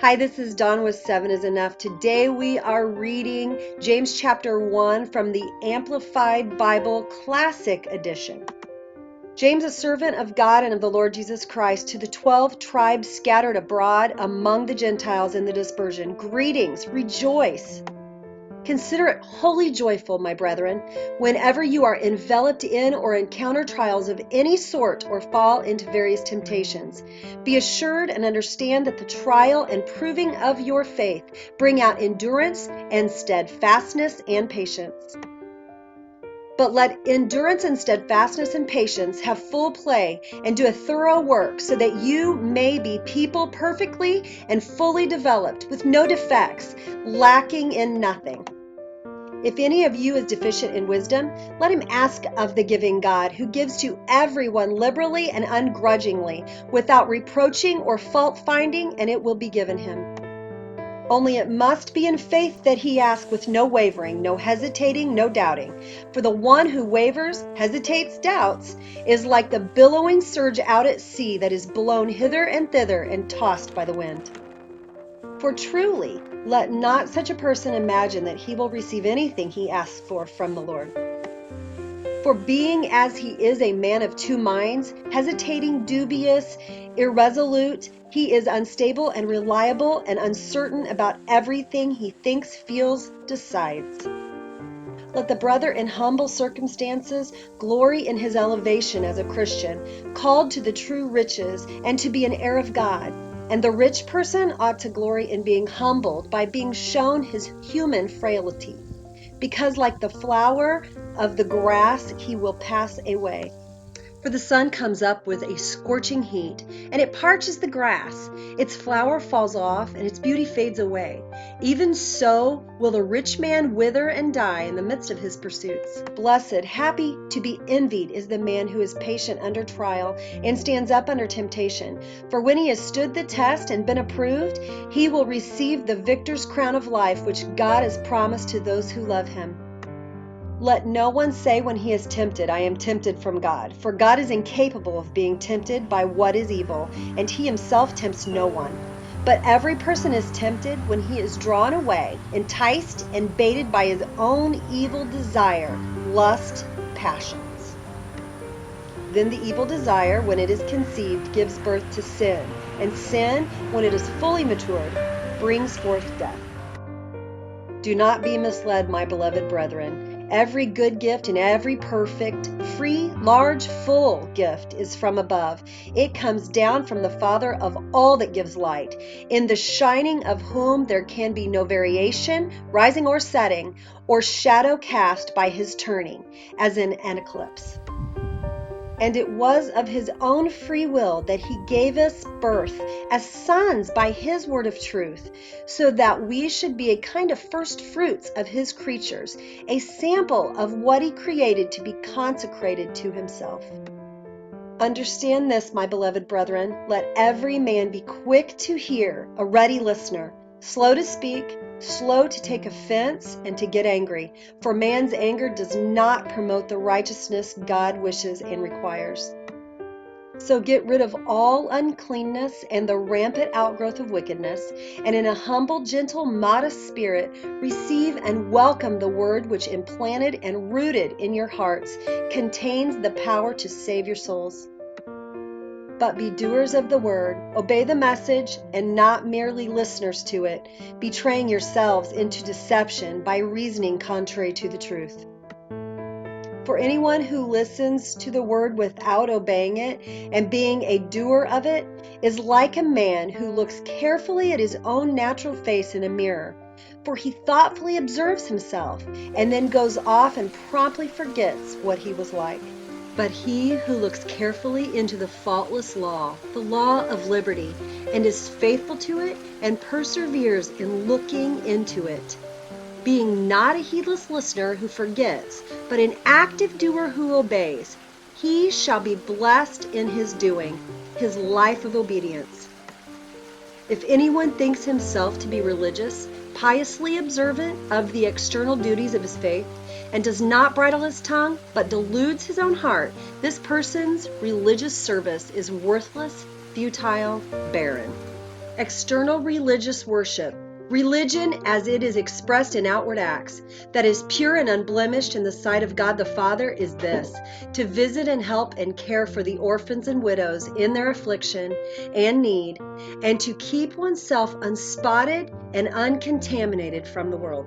Hi, this is Dawn with 7 is Enough. Today we are reading James chapter 1 from the Amplified Bible Classic Edition. James, a servant of God and of the Lord Jesus Christ, to the 12 tribes scattered abroad among the Gentiles in the dispersion. Greetings, rejoice. Consider it wholly joyful, my brethren, whenever you are enveloped in or encounter trials of any sort or fall into various temptations. Be assured and understand that the trial and proving of your faith bring out endurance and steadfastness and patience. But let endurance and steadfastness and patience have full play and do a thorough work, so that you may be people perfectly and fully developed, with no defects, lacking in nothing. If any of you is deficient in wisdom, let him ask of the giving God, who gives to everyone liberally and ungrudgingly, without reproaching or fault-finding, and it will be given him. Only it must be in faith that he asks, with no wavering, no hesitating, no doubting. For the one who wavers, hesitates, doubts, is like the billowing surge out at sea that is blown hither and thither and tossed by the wind. For truly, let not such a person imagine that he will receive anything he asks for from the Lord. For being as he is a man of two minds, hesitating, dubious, irresolute, he is unstable and reliable and uncertain about everything he thinks, feels, decides. Let the brother in humble circumstances glory in his elevation as a Christian, called to the true riches and to be an heir of God. And the rich person ought to glory in being humbled by being shown his human frailty, because like the flower of the grass he will pass away. For the sun comes up with a scorching heat, and it parches the grass. Its flower falls off, and its beauty fades away. Even so will the rich man wither and die in the midst of his pursuits. Blessed, happy, to be envied is the man who is patient under trial and stands up under temptation. For when he has stood the test and been approved, he will receive the victor's crown of life, which God has promised to those who love him. Let no one say when he is tempted, I am tempted from God. For God is incapable of being tempted by what is evil, and he himself tempts no one. But every person is tempted when he is drawn away, enticed, and baited by his own evil desire, lust, passions. Then the evil desire, when it is conceived, gives birth to sin, and sin, when it is fully matured, brings forth death. Do not be misled, my beloved brethren. Every good gift and every perfect, free, large, full gift is from above. It comes down from the Father of all that gives light, in the shining of whom there can be no variation, rising or setting, or shadow cast by his turning, as in an eclipse. And it was of his own free will that he gave us birth as sons by his word of truth, so that we should be a kind of first fruits of his creatures, a sample of what he created to be consecrated to himself. Understand this, my beloved brethren. Let every man be quick to hear, a ready listener, slow to speak, slow to take offense, and to get angry, for man's anger does not promote the righteousness God wishes and requires. So get rid of all uncleanness and the rampant outgrowth of wickedness, and in a humble, gentle, modest spirit, receive and welcome the word which, implanted and rooted in your hearts, contains the power to save your souls. But be doers of the word, obey the message, and not merely listeners to it, betraying yourselves into deception by reasoning contrary to the truth. For anyone who listens to the word without obeying it and being a doer of it is like a man who looks carefully at his own natural face in a mirror. For he thoughtfully observes himself and then goes off and promptly forgets what he was like. But he who looks carefully into the faultless law, the law of liberty, and is faithful to it and perseveres in looking into it, being not a heedless listener who forgets, but an active doer who obeys, he shall be blessed in his doing, his life of obedience. If anyone thinks himself to be religious, piously observant of the external duties of his faith, and does not bridle his tongue, but deludes his own heart, this person's religious service is worthless, futile, barren. External religious worship. Religion as it is expressed in outward acts, that is pure and unblemished in the sight of God the Father, is this: to visit and help and care for the orphans and widows in their affliction and need, and to keep oneself unspotted and uncontaminated from the world.